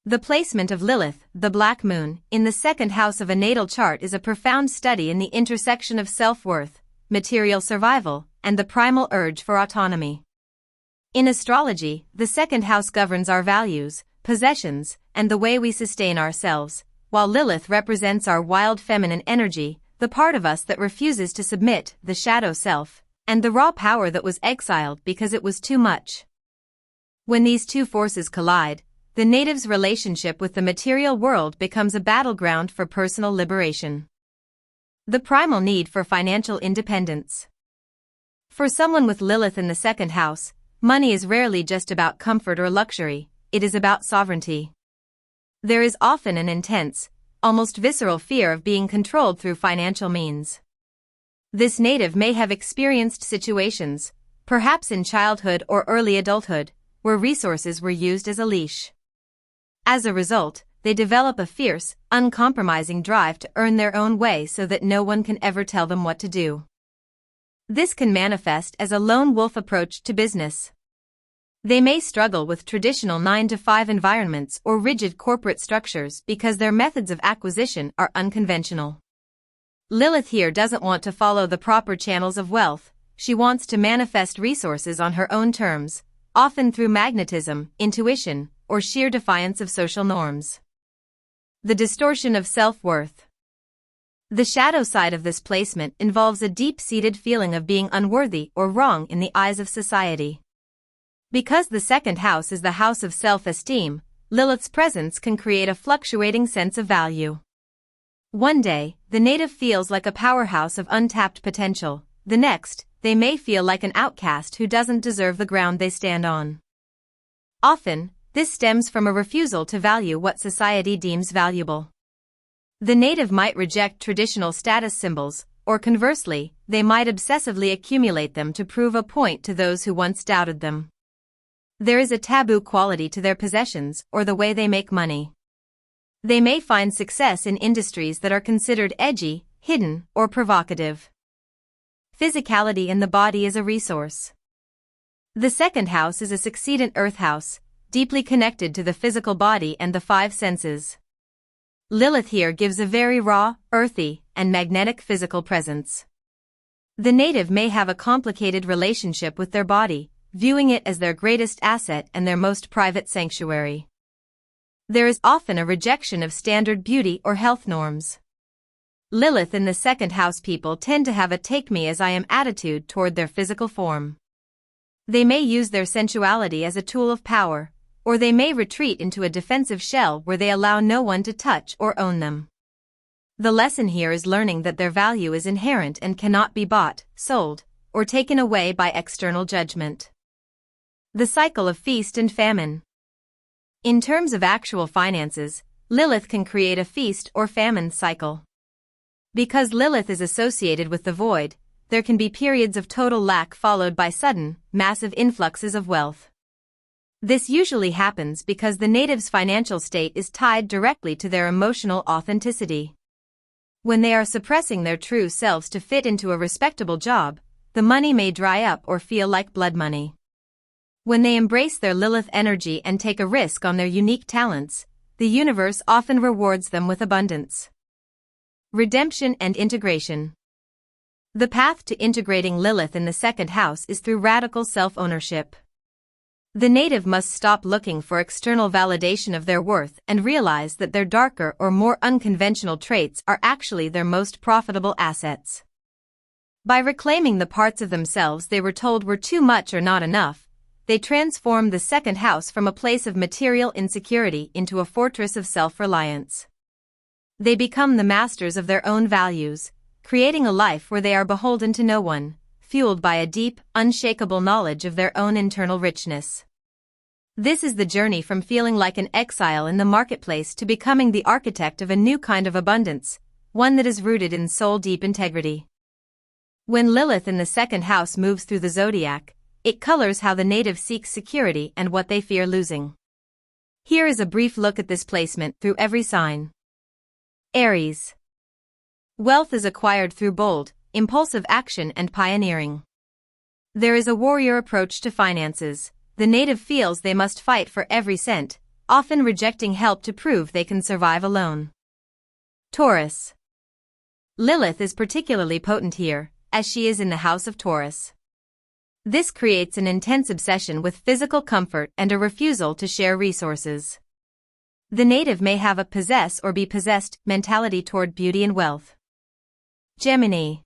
The placement of Lilith, the Black Moon, in the second house of a natal chart is a profound study in the intersection of self-worth, material survival, and the primal urge for autonomy. In astrology, the second house governs our values, possessions, and the way we sustain ourselves, while Lilith represents our wild feminine energy, the part of us that refuses to submit, the shadow self, and the raw power that was exiled because it was too much. When these two forces collide, the native's relationship with the material world becomes a battleground for personal liberation. The primal need for financial independence. For someone with Lilith in the second house, money is rarely just about comfort or luxury, it is about sovereignty. There is often an intense, almost visceral fear of being controlled through financial means. This native may have experienced situations, perhaps in childhood or early adulthood, where resources were used as a leash. As a result, they develop a fierce, uncompromising drive to earn their own way so that no one can ever tell them what to do. This can manifest as a lone wolf approach to business. They may struggle with traditional 9-to-5 environments or rigid corporate structures because their methods of acquisition are unconventional. Lilith here doesn't want to follow the proper channels of wealth, she wants to manifest resources on her own terms, often through magnetism, intuition, or sheer defiance of social norms. The distortion of self-worth. The shadow side of this placement involves a deep-seated feeling of being unworthy or wrong in the eyes of society. Because the second house is the house of self-esteem, Lilith's presence can create a fluctuating sense of value. One day, the native feels like a powerhouse of untapped potential. The next, they may feel like an outcast who doesn't deserve the ground they stand on. Often, this stems from a refusal to value what society deems valuable. The native might reject traditional status symbols, or conversely, they might obsessively accumulate them to prove a point to those who once doubted them. There is a taboo quality to their possessions or the way they make money. They may find success in industries that are considered edgy, hidden, or provocative. Physicality in the body is a resource. The second house is a succedent earth house, deeply connected to the physical body and the five senses. Lilith here gives a very raw, earthy, and magnetic physical presence. The native may have a complicated relationship with their body, viewing it as their greatest asset and their most private sanctuary. There is often a rejection of standard beauty or health norms. Lilith in the second house people tend to have a take-me-as-I-am attitude toward their physical form. They may use their sensuality as a tool of power, or they may retreat into a defensive shell where they allow no one to touch or own them. The lesson here is learning that their value is inherent and cannot be bought, sold, or taken away by external judgment. The cycle of feast and famine. In terms of actual finances, Lilith can create a feast or famine cycle. Because Lilith is associated with the void, there can be periods of total lack followed by sudden, massive influxes of wealth. This usually happens because the native's financial state is tied directly to their emotional authenticity. When they are suppressing their true selves to fit into a respectable job, the money may dry up or feel like blood money. When they embrace their Lilith energy and take a risk on their unique talents, the universe often rewards them with abundance. Redemption and integration. The path to integrating Lilith in the second house is through radical self-ownership. The native must stop looking for external validation of their worth and realize that their darker or more unconventional traits are actually their most profitable assets. By reclaiming the parts of themselves they were told were too much or not enough, they transform the second house from a place of material insecurity into a fortress of self-reliance. They become the masters of their own values, creating a life where they are beholden to no one, fueled by a deep, unshakable knowledge of their own internal richness. This is the journey from feeling like an exile in the marketplace to becoming the architect of a new kind of abundance, one that is rooted in soul-deep integrity. When Lilith in the second house moves through the zodiac, it colors how the native seeks security and what they fear losing. Here is a brief look at this placement through every sign. Aries. Wealth is acquired through bold, impulsive action and pioneering. There is a warrior approach to finances. The native feels they must fight for every cent, often rejecting help to prove they can survive alone. Taurus. Lilith is particularly potent here, as she is in the house of Taurus. This creates an intense obsession with physical comfort and a refusal to share resources. The native may have a possess or be possessed mentality toward beauty and wealth. Gemini.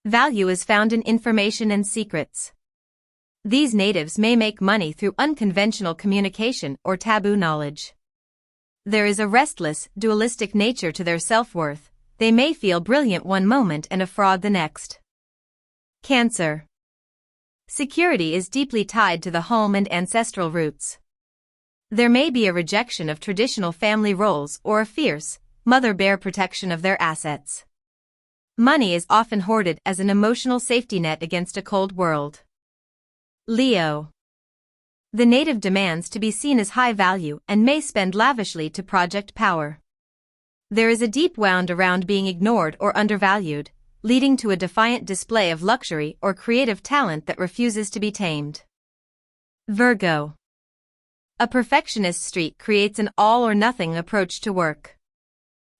Value is found in information and secrets. These natives may make money through unconventional communication or taboo knowledge. There is a restless, dualistic nature to their self-worth. They may feel brilliant one moment and a fraud the next. Cancer. Security is deeply tied to the home and ancestral roots. There may be a rejection of traditional family roles or a fierce, mother bear protection of their assets. Money is often hoarded as an emotional safety net against a cold world. Leo. The native demands to be seen as high value and may spend lavishly to project power. There is a deep wound around being ignored or undervalued, leading to a defiant display of luxury or creative talent that refuses to be tamed. Virgo. A perfectionist streak creates an all-or-nothing approach to work.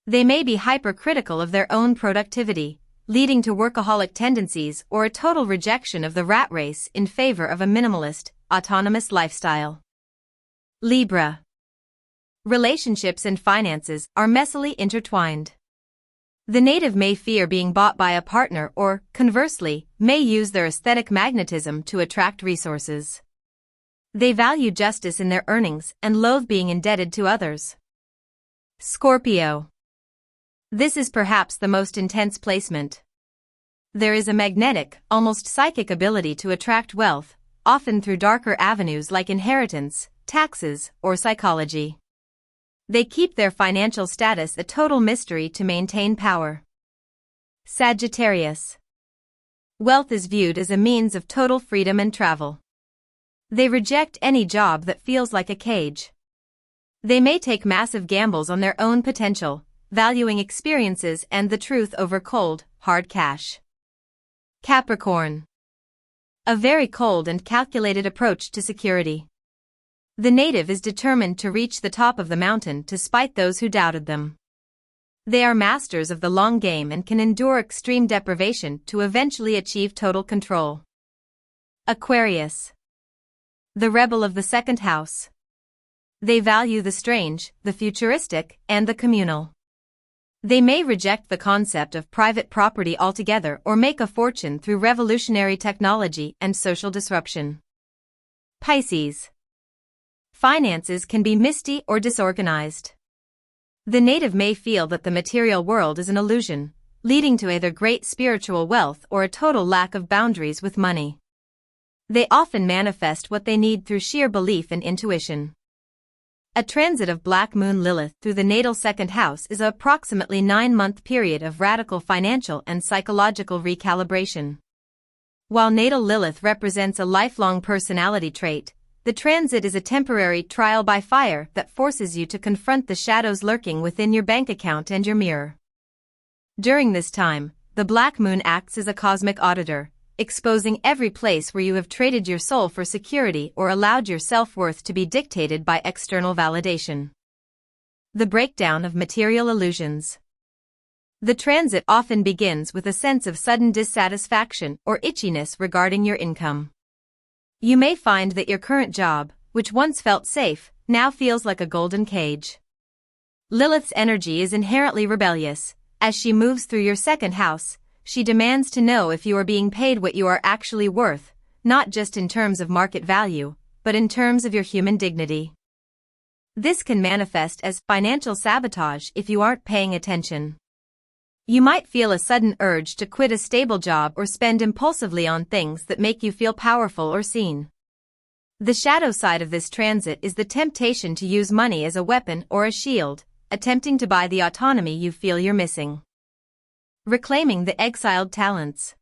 They may be hypercritical of their own productivity, leading to workaholic tendencies or a total rejection of the rat race in favor of a minimalist, autonomous lifestyle. Libra. Relationships and finances are messily intertwined. The native may fear being bought by a partner or, conversely, may use their aesthetic magnetism to attract resources. They value justice in their earnings and loathe being indebted to others. Scorpio. This is perhaps the most intense placement. There is a magnetic, almost psychic ability to attract wealth, often through darker avenues like inheritance, taxes, or psychology. They keep their financial status a total mystery to maintain power. Sagittarius. Wealth is viewed as a means of total freedom and travel. They reject any job that feels like a cage. They may take massive gambles on their own potential, valuing experiences and the truth over cold, hard cash. Capricorn. A very cold and calculated approach to security. The native is determined to reach the top of the mountain to spite those who doubted them. They are masters of the long game and can endure extreme deprivation to eventually achieve total control. Aquarius. The rebel of the second house. They value the strange, the futuristic, and the communal. They may reject the concept of private property altogether or make a fortune through revolutionary technology and social disruption. Pisces. Finances can be misty or disorganized. The native may feel that the material world is an illusion, leading to either great spiritual wealth or a total lack of boundaries with money. They often manifest what they need through sheer belief and intuition. A transit of Black Moon Lilith through the natal second house is an approximately 9-month period of radical financial and psychological recalibration. While natal Lilith represents a lifelong personality trait, the transit is a temporary trial by fire that forces you to confront the shadows lurking within your bank account and your mirror. During this time, the Black Moon acts as a cosmic auditor, exposing every place where you have traded your soul for security or allowed your self-worth to be dictated by external validation. The breakdown of material illusions. The transit often begins with a sense of sudden dissatisfaction or itchiness regarding your income. You may find that your current job, which once felt safe, now feels like a golden cage. Lilith's energy is inherently rebellious. As she moves through your second house, she demands to know if you are being paid what you are actually worth, not just in terms of market value, but in terms of your human dignity. This can manifest as financial sabotage if you aren't paying attention. You might feel a sudden urge to quit a stable job or spend impulsively on things that make you feel powerful or seen. The shadow side of this transit is the temptation to use money as a weapon or a shield, attempting to buy the autonomy you feel you're missing. Reclaiming the exiled talents.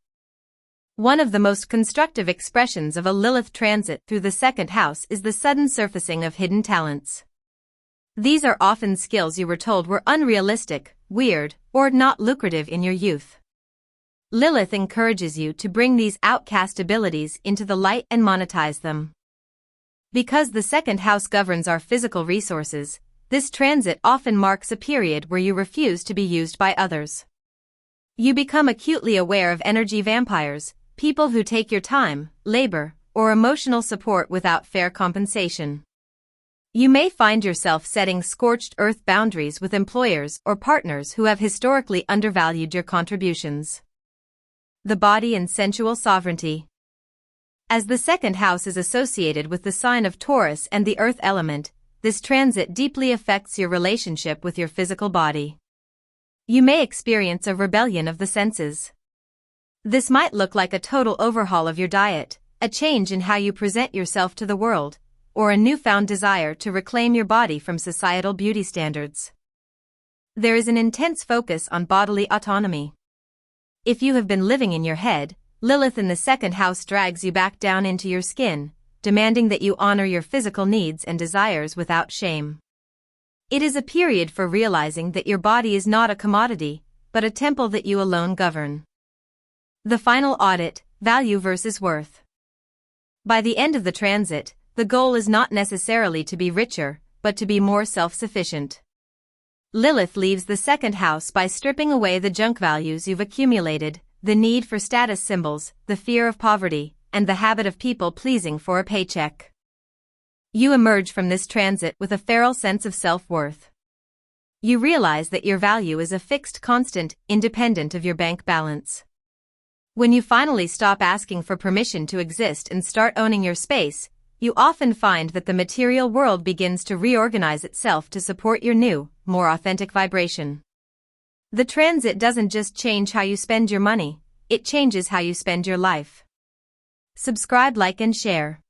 One of the most constructive expressions of a Lilith transit through the second house is the sudden surfacing of hidden talents. These are often skills you were told were unrealistic, weird, or not lucrative in your youth. Lilith encourages you to bring these outcast abilities into the light and monetize them. Because the second house governs our physical resources, this transit often marks a period where you refuse to be used by others. You become acutely aware of energy vampires, people who take your time, labor, or emotional support without fair compensation. You may find yourself setting scorched earth boundaries with employers or partners who have historically undervalued your contributions. The body and sensual sovereignty. As the second house is associated with the sign of Taurus and the earth element, this transit deeply affects your relationship with your physical body. You may experience a rebellion of the senses. This might look like a total overhaul of your diet, a change in how you present yourself to the world, or a newfound desire to reclaim your body from societal beauty standards. There is an intense focus on bodily autonomy. If you have been living in your head, Lilith in the second house drags you back down into your skin, demanding that you honor your physical needs and desires without shame. It is a period for realizing that your body is not a commodity, but a temple that you alone govern. The final audit, value versus worth. By the end of the transit, the goal is not necessarily to be richer, but to be more self-sufficient. Lilith leaves the second house by stripping away the junk values you've accumulated, the need for status symbols, the fear of poverty, and the habit of people-pleasing for a paycheck. You emerge from this transit with a feral sense of self-worth. You realize that your value is a fixed constant, independent of your bank balance. When you finally stop asking for permission to exist and start owning your space, you often find that the material world begins to reorganize itself to support your new, more authentic vibration. The transit doesn't just change how you spend your money, it changes how you spend your life. Subscribe, like, and share.